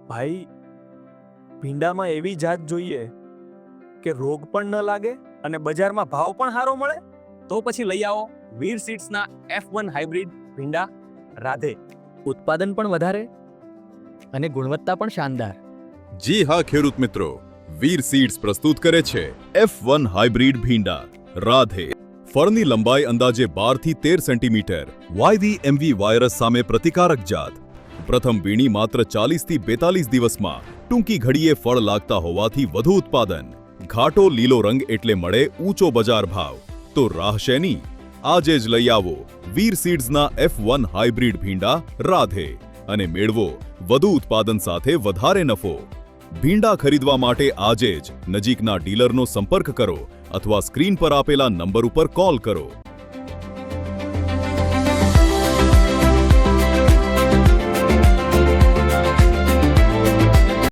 ભાઈ, ભીંડામાં એવી જાત જોઈએ કે રોગ પણ ન લાગે અને બજારમાં ભાવ પણ સારો મળે. તો પછી લઈ આવો વીર સીડ્સના F1 હાઇબ્રિડ ભીંડા રાધે. ઉત્પાદન પણ વધારે અને ગુણવત્તા પણ શાનદાર. જી હા ખેડૂત મિત્રો, વીર સીડ્સ પ્રસ્તુત કરે છે F1 હાઇબ્રિડ ભીંડા રાધે. ફળની લંબાઈ અંદાજે 12 થી 13 સેન્ટીમીટર. YVMV વાયરસ સામે પ્રતિકારક જાત. પ્રથમ વીણી માત્ર 40 થી 42 દિવસમાં. ટૂંકી ઘડીએ ફળ લાગતા હોવાથી વધુ ઉત્પાદન. ઘાટો લીલો રંગ એટલે મળે ઊંચો બજાર ભાવ. તો રાહ શેની? આજે જ લઈ આવો વીર સીડ્સના F1 હાઇબ્રિડ ભીંડા રાધે અને મેળવો વધુ ઉત્પાદન સાથે વધારે નફો. ભીંડા ખરીદવા માટે આજે જ નજીકના ડીલરનો સંપર્ક કરો અથવા સ્ક્રીન પર આપેલા નંબર ઉપર કોલ કરો.